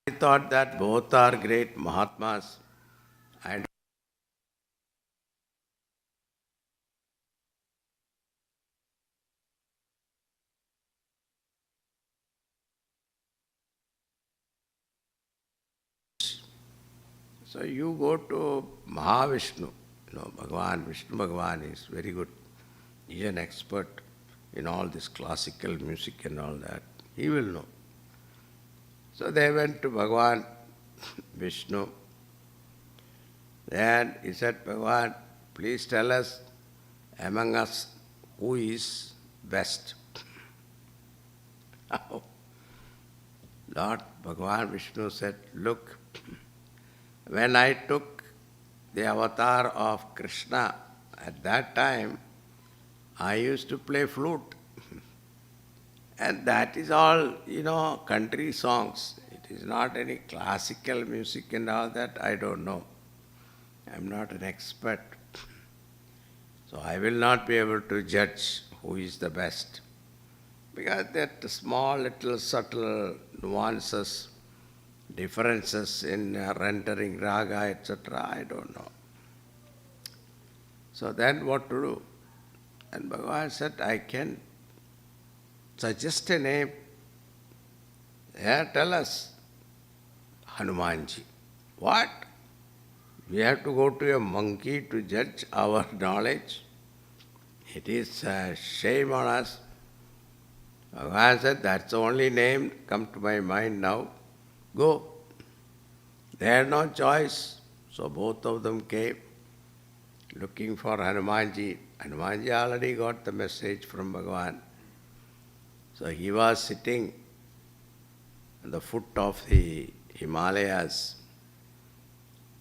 I thought that both are great Mahatmas. And so you go to Mahavishnu, Bhagavan, Vishnu Bhagavan is very good. He is an expert in all this classical music and all that. He will know. So they went to Bhagavan Vishnu. Then he said, Bhagavan, please tell us among us who is best. Lord Bhagavan Vishnu said, look, when I took the avatar of Krishna, at that time, I used to play flute. And that is all, country songs. It is not any classical music and all that, I don't know. I am not an expert. So I will not be able to judge who is the best. Because that small little subtle nuances, differences in rendering raga, etc., I don't know. So then what to do? And Bhagavan said, I can suggest a name. Yeah, tell us. Hanumanji. What? We have to go to a monkey to judge our knowledge? It is a shame on us. Bhagavan said, that's the only name come to my mind now. Go. They had no choice. So both of them came looking for Hanumanji. Hanumanji already got the message from Bhagavan. So he was sitting at the foot of the Himalayas.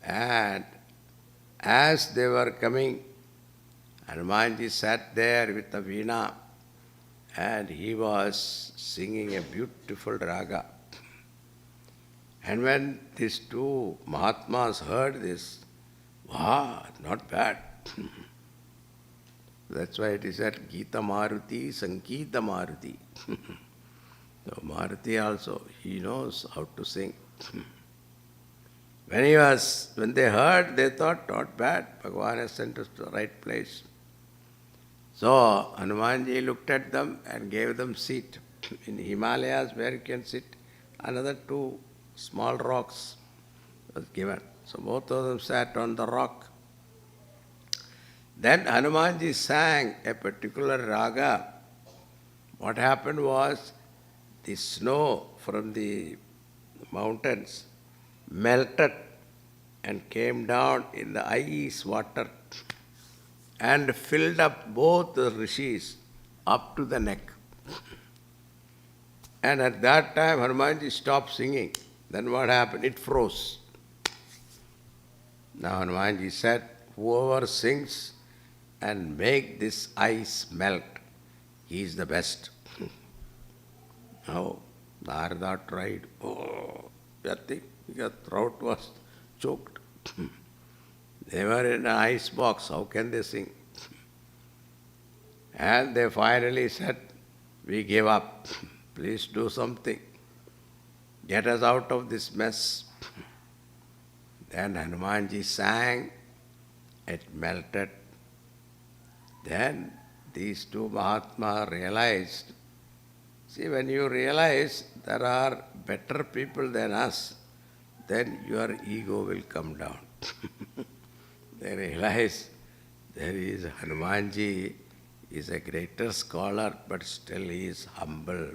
And as they were coming, Hanumanji sat there with a veena and he was singing a beautiful raga. And when these two Mahatmas heard this, wow, not bad. That's why it is said Gita Maruti, Sankita Maruti. So Maruti also, he knows how to sing. When they heard, they thought, not bad, Bhagavan has sent us to the right place. So Hanumanji looked at them and gave them seat. In Himalayas where you can sit, another two small rocks was given. So both of them sat on the rock. Then Hanumanji sang a particular raga. What happened was the snow from the mountains melted and came down in the ice water and filled up both the rishis up to the neck. And at that time Hanumanji stopped singing. Then what happened? It froze. Now Hanumanji said, whoever sings and make this ice melt, he is the best. Now Narada tried. Oh, nothing. His throat was choked. They were in an ice box. How can they sing? And they finally said, we give up. Please do something. Get us out of this mess. Then Hanumanji sang. It melted. Then these two Mahatmas realized, see, when you realize there are better people than us, then your ego will come down. They realize there is Hanumanji is a greater scholar, but still he is humble.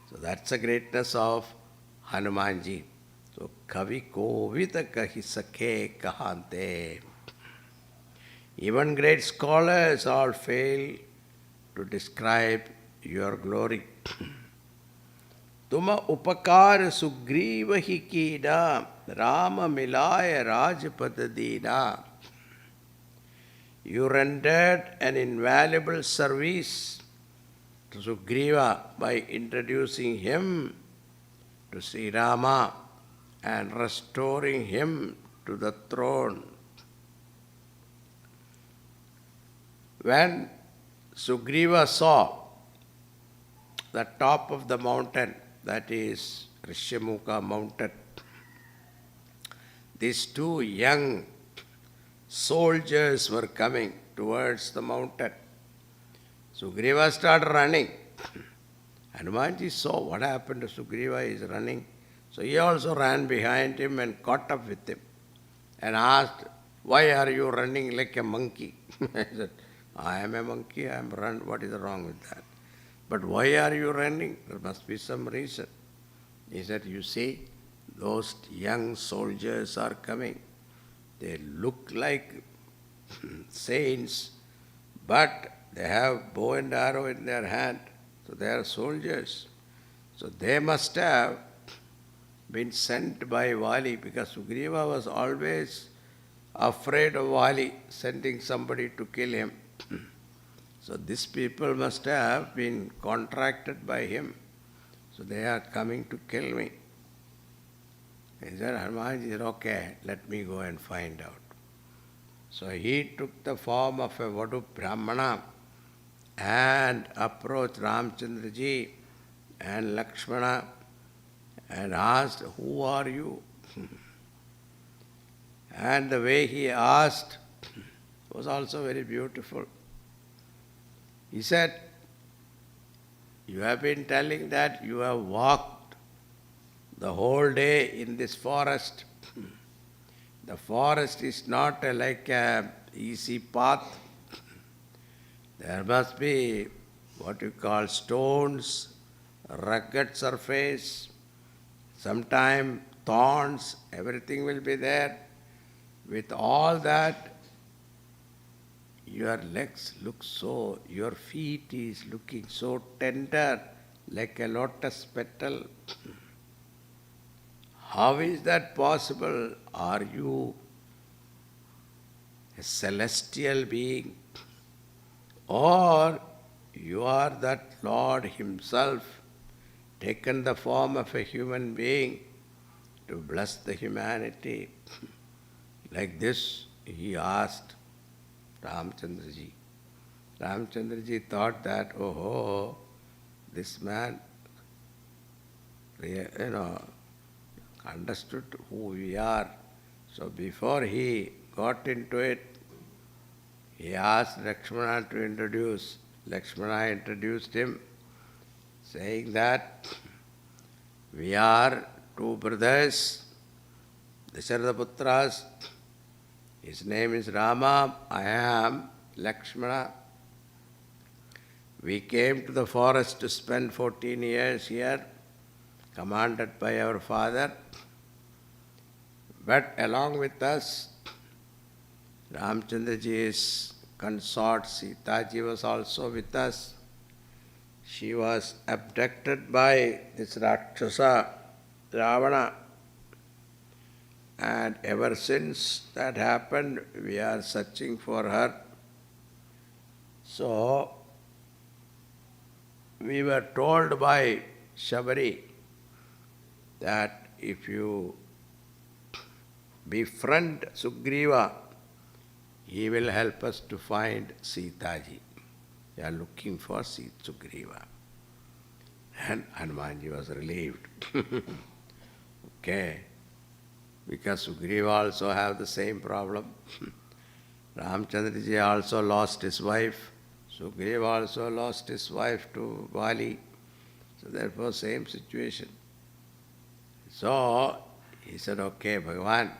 So that's the greatness of Hanumanji. So Kavi Kovita Kahi Sakhe Kahante. Even great scholars all fail to describe your glory. Tuma upakar sugriva hi kida, Rama milaya rajpadadina. You rendered an invaluable service to Sugriva by introducing him to Sri Rama and restoring him to the throne. When Sugriva saw the top of the mountain, that is Rishyamukha mountain. These two young soldiers were coming towards the mountain. Sugriva started running. Hanumanji saw what happened to Sugriva, he is running. So he also ran behind him and caught up with him and asked, "Why are you running like a monkey?" I said, "I am a monkey, I am run. What is wrong with that? But why are you running? There must be some reason." He said, "You see, those young soldiers are coming. They look like saints, but they have bow and arrow in their hand. So they are soldiers. So they must have been sent by Vali, because Sugriva was always afraid of Vali sending somebody to kill him. So these people must have been contracted by him. So they are coming to kill me." He said, Hanumanji said, "Okay, let me go and find out." So he took the form of a Vadu Brahmana and approached Ramchandraji and Lakshmana and asked, "Who are you?" And the way he asked was also very beautiful. He said, "You have been telling that you have walked the whole day in this forest. The forest is not like an easy path. There must be what you call stones, rugged surface, sometimes thorns, everything will be there. With all that, your legs look so, your feet is looking so tender, like a lotus petal. How is that possible? Are you a celestial being? Or you are that Lord Himself, taken the form of a human being to bless the humanity?" Like this, he asked Ramchandraji. Ramchandraji thought that, oh, this man, understood who we are. So before he got into it, he asked Lakshmana to introduce. Lakshmana introduced him, saying that we are two brothers, Dasharatha. His name is Rama, I am Lakshmana. We came to the forest to spend 14 years here, commanded by our father. But along with us, Ramchandraji's consort Sitaji was also with us. She was abducted by this Rakshasa, Ravana. And ever since that happened, we are searching for her. So, we were told by Shabari that if you befriend Sugriva, he will help us to find Sitaji. We are looking for Sugriva. And Hanumanji was relieved. Okay. Because Sugriva also have the same problem. Ramchandraji also lost his wife. Sugriva also lost his wife to Vali. So therefore same situation. So he said, "Okay, Bhagavan."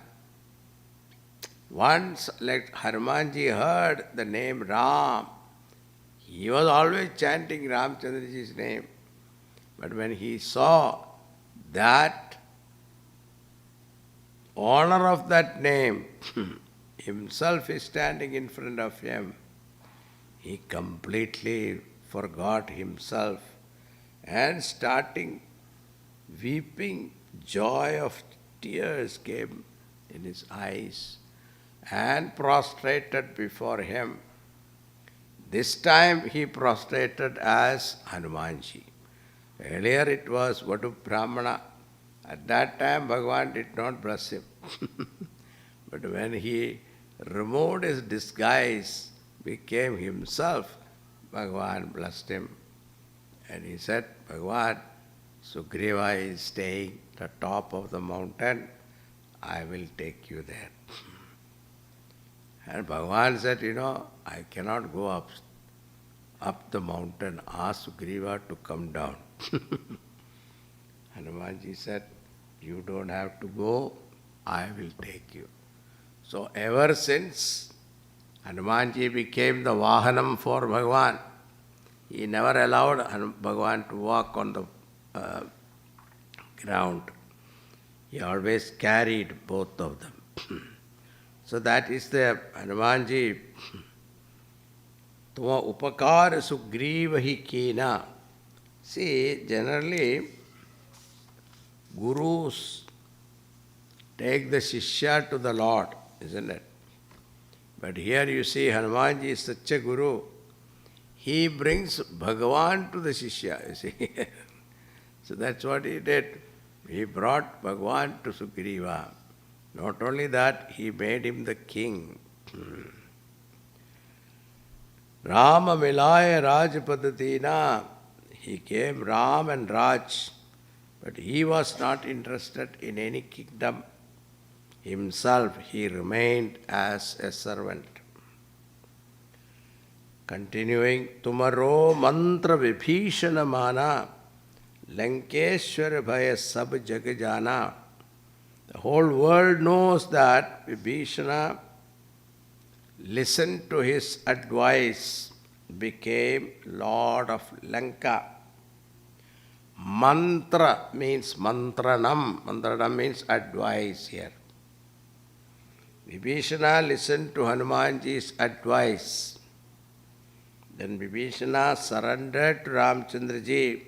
Once like Hanumanji heard the name Ram, he was always chanting Ramchandraji's name. But when he saw that owner of that name himself is standing in front of him, he completely forgot himself and starting weeping, joy of tears came in his eyes and prostrated before him. This time he prostrated as Hanumanji. Earlier it was Vadu Brahmana. At that time Bhagavan did not bless him. But when he removed his disguise, became himself, Bhagavan blessed him. And he said, "Bhagavan, Sugriva is staying at the top of the mountain. I will take you there. And Bhagavan said, I cannot go up the mountain. Ask Sugriva to come down. Hanumanji said, you don't have to go. I will take you. So ever since Hanumanji became the Vahanam for Bhagavan, he never allowed Bhagavan to walk on the ground. He always carried both of them. So that is the Hanumanji. Tuma upakar sugriva hi kina. See, generally, gurus take the Shishya to the Lord, isn't it? But here you see Hanumanji is such a guru. He brings Bhagavan to the Shishya, you see. So that's what he did. He brought Bhagavan to Sugriva. Not only that, he made him the king. Rama Milaya Rajpadatina. He came Ram and Raj, but he was not interested in any kingdom. Himself, he remained as a servant. Continuing, Tumaro mantra vibhishana mana, Lankeshwara bhaya sab jagajana. The whole world knows that Vibhishana listened to his advice, became Lord of Lanka. Mantra means mantranam. Mantranam means advice here. Vibhishana listened to Hanumanji's advice. Then Vibhishana surrendered to Ramchandraji.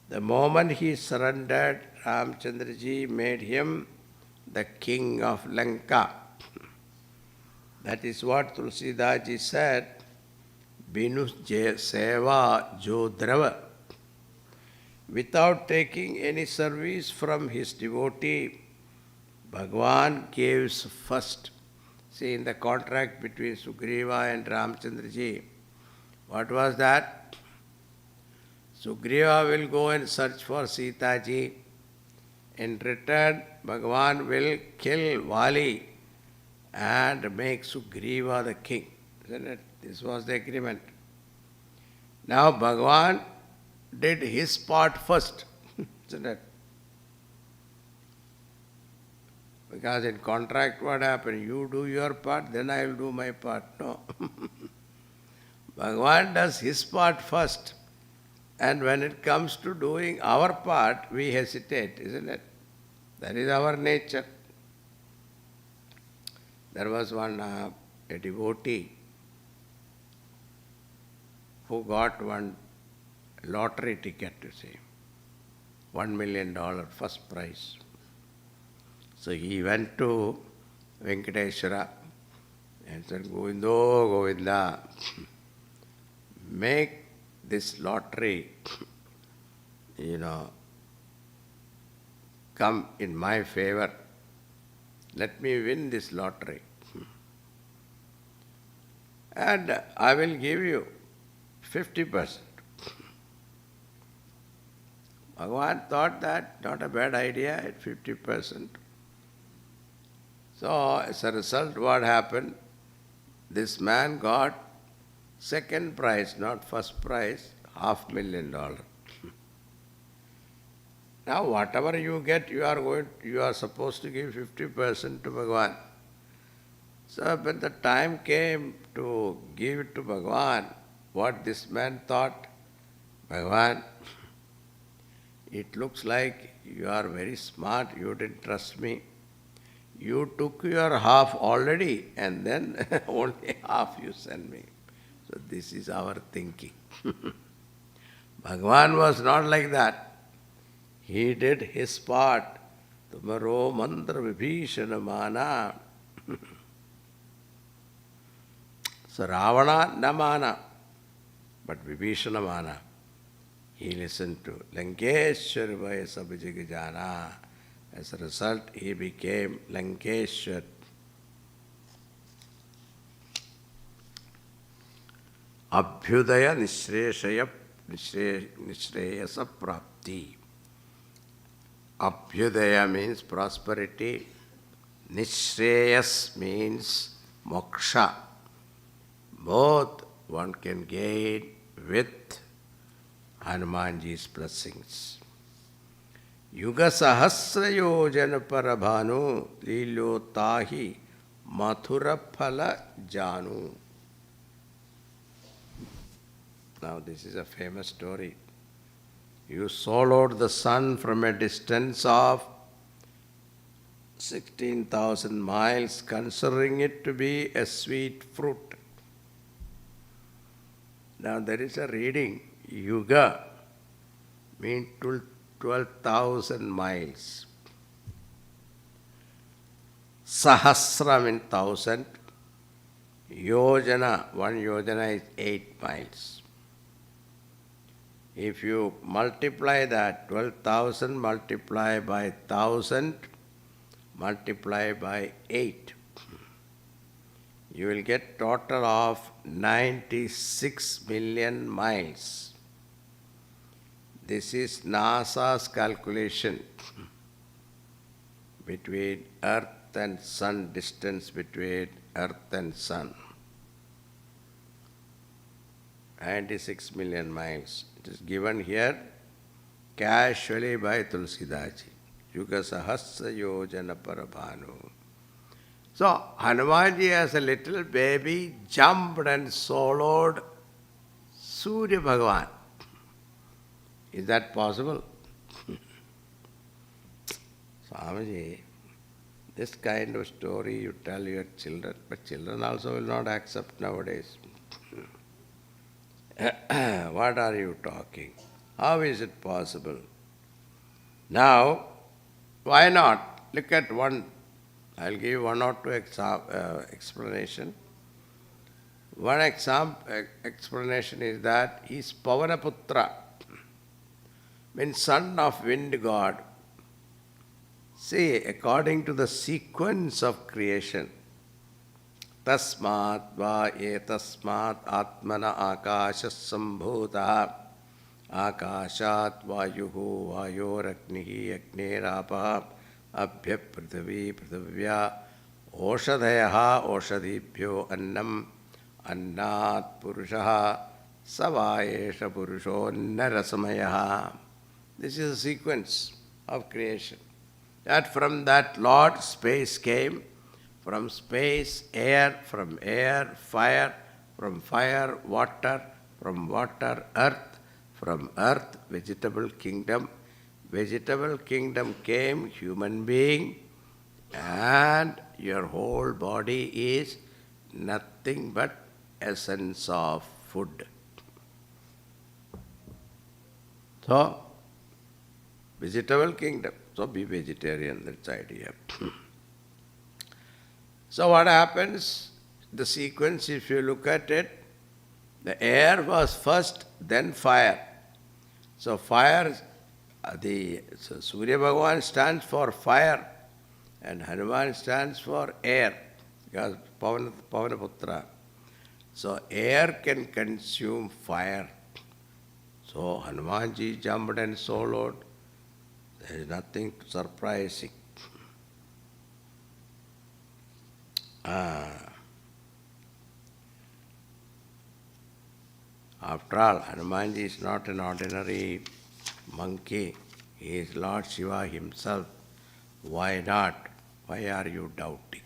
The moment he surrendered, Ramchandraji made him the king of Lanka. That is what Tulsidaji said, Binu seva jodrava. Without taking any service from his devotee, Bhagavan gives first. See, in the contract between Sugriva and Ramchandraji, what was that? Sugriva will go and search for Sita ji. In return, Bhagavan will kill Vali and make Sugriva the king. Isn't it? This was the agreement. Now Bhagavan did his part first. Isn't it? Because in contract what happened? You do your part, then I will do my part. No. Bhagavan does his part first. And when it comes to doing our part, we hesitate, isn't it? That is our nature. There was one a devotee who got one lottery ticket, you see, $1 million first prize. So he went to Venkateshwara and said, Govindo, Govinda, make this lottery, come in my favor. Let me win this lottery. And I will give you 50%. Bhagavan thought that not a bad idea at 50%. So as a result, what happened? This man got second prize, not first prize, $500,000. Now whatever you get, you are supposed to give 50% to Bhagavan. So when the time came to give it to Bhagavan, what this man thought, Bhagavan, it looks like you are very smart, you didn't trust me. You took your half already and then only half you send me. So this is our thinking. Bhagavan was not like that. He did his part. Tumaro mantra vibhishana mana. So Ravana namana, but Vibhishana mana. He listened to Lankeshwar bhaya sab jagajana. As a result, he became Lankeshwar. Abhyudaya nishreyasa prapti. Abhyudaya means prosperity. Nishreyas means moksha. Both one can gain with Hanumanji's blessings. Yuga sahasra yojana parabhanu lilo tahi mathura phala janu. Now this is a famous story. You swallowed the sun from a distance of 16,000 miles, considering it to be a sweet fruit. Now there is a reading, Yuga means 12,000 miles. Sahasra means 1,000. Yojana, one yojana is 8 miles. If you multiply that, 12,000 multiply by 1,000, multiply by 8, you will get total of 96 million miles. This is NASA's calculation between Earth and Sun, distance between Earth and Sun. 96 million miles. It is given here casually by Tulsidaji. Yuga sahasra yojana parabhanu. So, Hanumanji as a little baby jumped and swallowed Surya Bhagavan. Is that possible? Swamiji, this kind of story you tell your children, but children also will not accept nowadays. What are you talking? How is it possible? Now, why not? Look at one. I'll give one or two explanation. One explanation is that he is Pavanaputra, means son of wind god. See, according to the sequence of creation, tasmat va etasmat atmana akasha sambhuta akashat vayuhu vayoragnihi agnerapa abhya prithvi prithivya oshadhayaha oshadibhyo annam annat purushaha savayesha purusho narasamayaha. This is a sequence of creation. That from that Lord space came, from space air, from air fire, from fire water, from water earth, from earth vegetable kingdom came human being, and your whole body is nothing but essence of food. So, vegetable kingdom. So be vegetarian, that's the idea. So what happens? The sequence, if you look at it, the air was first, then fire. So fire, so Surya Bhagavan stands for fire and Hanuman stands for air, because Pavanaputra. So air can consume fire. So Hanumanji jumped and swallowed. There is nothing surprising. After all, Hanumanji is not an ordinary monkey. He is Lord Shiva himself. Why not? Why are you doubting?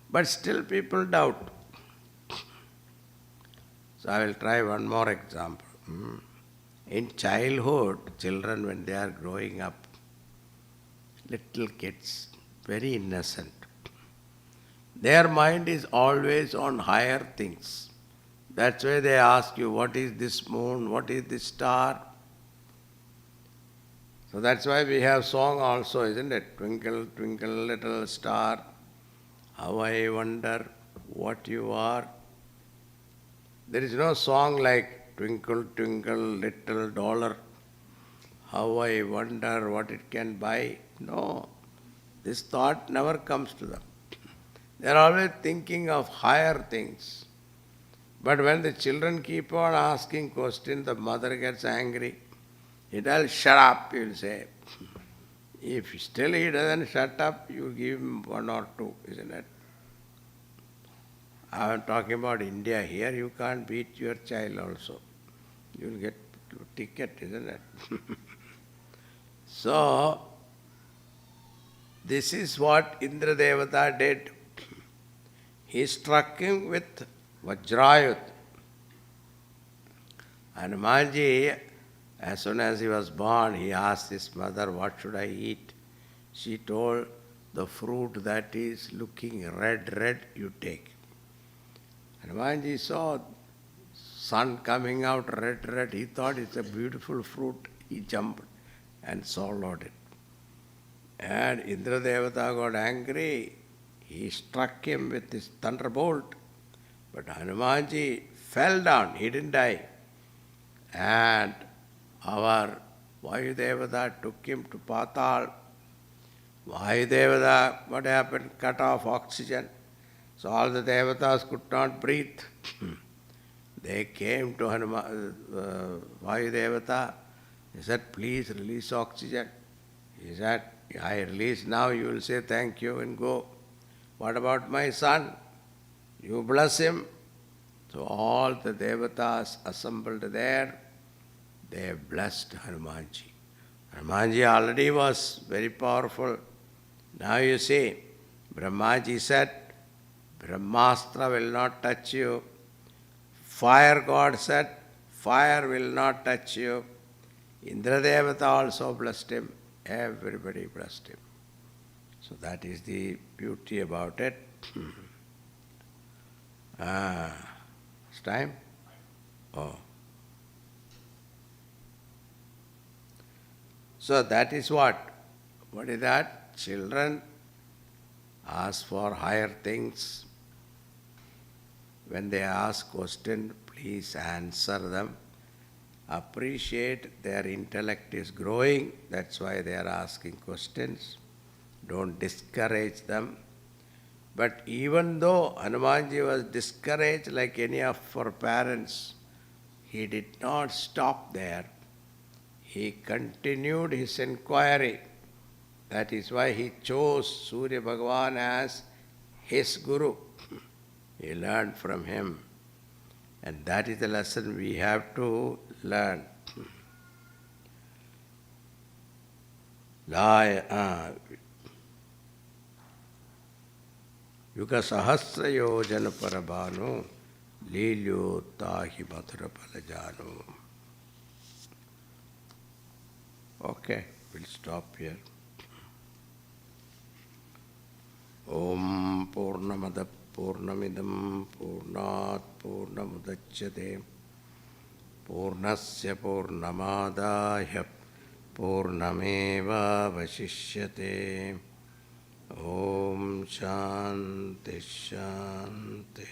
But still people doubt. So I will try one more example. In childhood, children when they are growing up, little kids, very innocent, their mind is always on higher things. That's why they ask you, what is this moon, what is this star? So that's why we have song also, isn't it? Twinkle, twinkle, little star, how I wonder what you are. There is no song like twinkle, twinkle, little dollar, how I wonder what it can buy. No, this thought never comes to them. They are always thinking of higher things. But when the children keep on asking questions, the mother gets angry. He tells, shut up, he will say. If still he doesn't shut up, you give him 1 or 2, isn't it? I am talking about India. Here you can't beat your child also. You will get ticket, isn't it? So, this is what Indra Devata did. He struck him with Vajrayut. Hanumanji, as soon as he was born, he asked his mother, what should I eat? She told, the fruit that is looking red, you take. Hanumanji saw sun coming out red. He thought it's a beautiful fruit. He jumped and swallowed it. And Indra Devata got angry. He struck him with his thunderbolt. But Hanumanji fell down. He didn't die. And our Vayudevata took him to Patal. Vayudevata, what happened? Cut off oxygen. So all the Devatas could not breathe. They came to Vayudevata. He said, please release oxygen. He said, I release now, you will say thank you and go. What about my son? You bless him. So all the Devatas assembled there. They blessed Hanumanji. Hanumanji already was very powerful. Now you see, Brahmaji said, Brahmastra will not touch you. Fire God said, fire will not touch you. Indra Devata also blessed him. Everybody blessed him. So that is the beauty about it. It's time? Oh. So that is what? What is that? Children ask for higher things. When they ask questions, please answer them. Appreciate their intellect is growing. That's why they are asking questions. Don't discourage them. But even though Hanumanji was discouraged like any of our parents, he did not stop there. He continued his inquiry. That is why he chose Surya Bhagavan as his Guru. He learned from him. And that is the lesson we have to learn. Yuga Sahasra Yojana Parabhanu Lilyo Tahi Mathura Palajanu. Okay, we'll stop here. Om Purnamada Purnamidam Purnat Purnamudachyate Purnasya Purnamadaya Purnameva Vasishyate. Om Shanti Shanti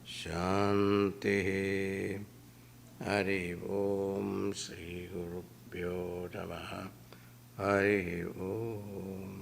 Shanti. Hari Om Sri Gurubhyo Namaha. Hari Om.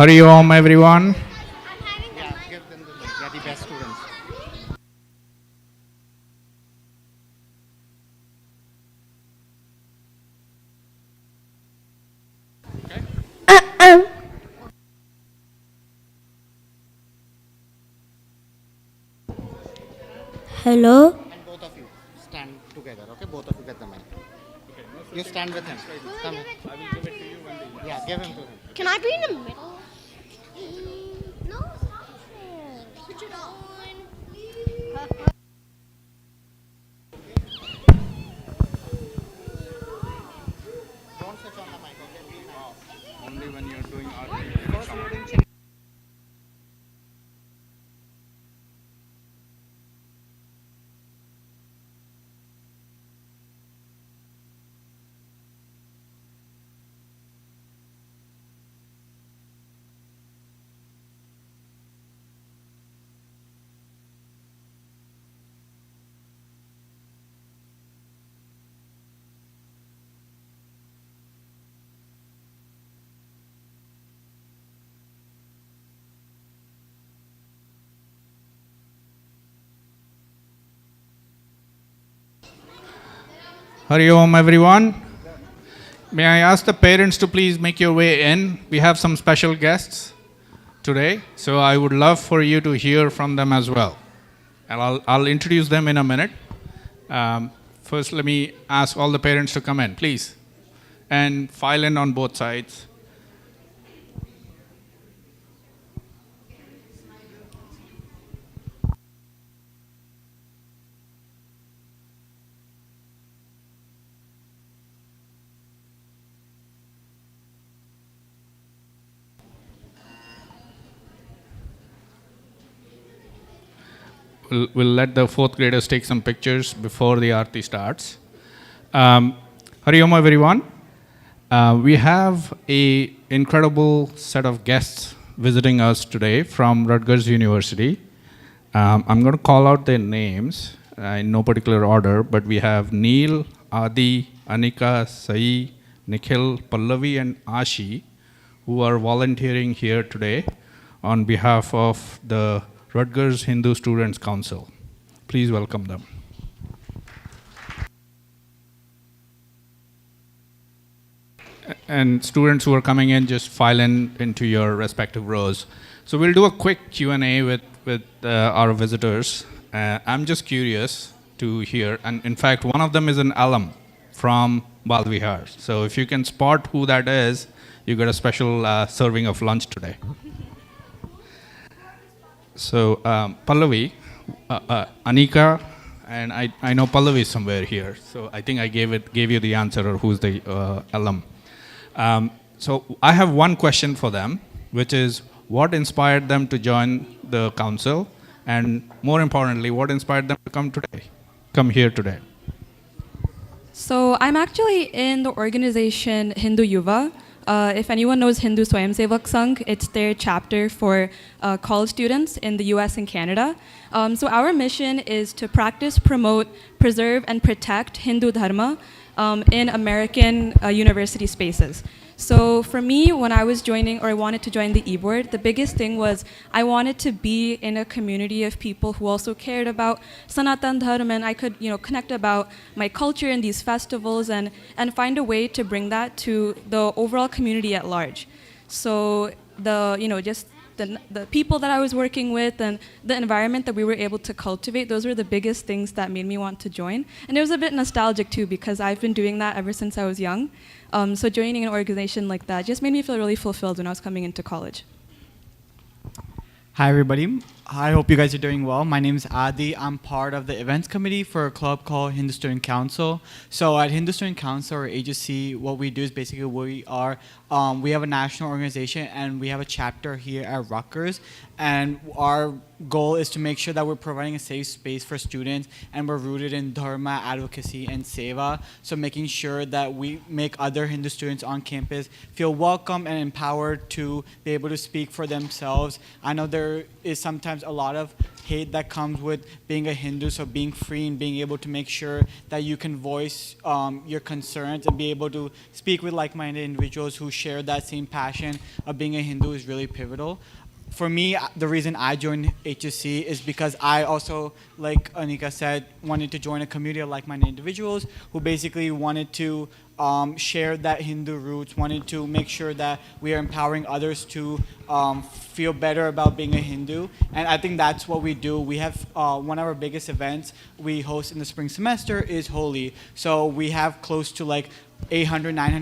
Hari Om, everyone. Yeah, give them the mic. They're the best students. Hello. And both of you stand together, okay? Both of you get the mic. You stand with him. Come here. Yeah, give him to him. Can I be in the middle? No, stop it. Switch it on. Don't switch on the mic, okay? Be nice. Only when you're doing art. Hari Om, everyone. May I ask the parents to please make your way in? We have some special guests today, so I would love for you to hear from them as well. And I'll introduce them in a minute. First, let me ask all the parents to come in, please, and file in on both sides. We'll let the fourth graders take some pictures before the Aarti starts. Hari Om, everyone. We have an incredible set of guests visiting us today from Rutgers University. I'm going to call out their names in no particular order, but we have Neil, Adi, Anika, Sai, Nikhil, Pallavi, and Ashi, who are volunteering here today on behalf of the Rutgers Hindu Students Council. Please welcome them. And students who are coming in, just file in into your respective rows. So we'll do a quick Q&A with our visitors. I'm just curious to hear, and in fact, one of them is an alum from Bal Vihar. So if you can spot who that is, you get a special serving of lunch today. So Pallavi, Anika, and I know Pallavi is somewhere here. So I think I gave you the answer or who's the alum. So I have one question for them, which is what inspired them to join the council, and more importantly, what inspired them to come here today? So I'm actually in the organization Hindu Yuva. If anyone knows Hindu Swayamsevak Sangh, it's their chapter for college students in the US and Canada. So our mission is to practice, promote, preserve, and protect Hindu Dharma in American university spaces. So for me, when I was joining, or I wanted to join the e-board, the biggest thing was I wanted to be in a community of people who also cared about Sanatan Dharma, and I could, connect about my culture in these festivals and find a way to bring that to the overall community at large. So the people that I was working with and the environment that we were able to cultivate, those were the biggest things that made me want to join. And it was a bit nostalgic too, because I've been doing that ever since I was young. So joining an organization like that just made me feel really fulfilled when I was coming into college. Hi everybody, I hope you guys are doing well. My name is Adi. I'm part of the events committee for a club called Hindu Student Council. So at Hindu Student Council or agency, what we do is basically we have a national organization and we have a chapter here at Rutgers. And our goal is to make sure that we're providing a safe space for students and we're rooted in Dharma, advocacy, and Seva. So making sure that we make other Hindu students on campus feel welcome and empowered to be able to speak for themselves. I know there is sometimes sometimes a lot of hate that comes with being a Hindu. So being free and being able to make sure that you can voice your concerns and be able to speak with like-minded individuals who share that same passion of being a Hindu is really pivotal. For me, the reason I joined HSC is because I also, like Anika said, wanted to join a community of like-minded individuals who basically wanted to share that Hindu roots, wanted to make sure that we are empowering others to feel better about being a Hindu. And I think that's what we do. We have one of our biggest events we host in the spring semester is Holi. So we have close to like 800, 900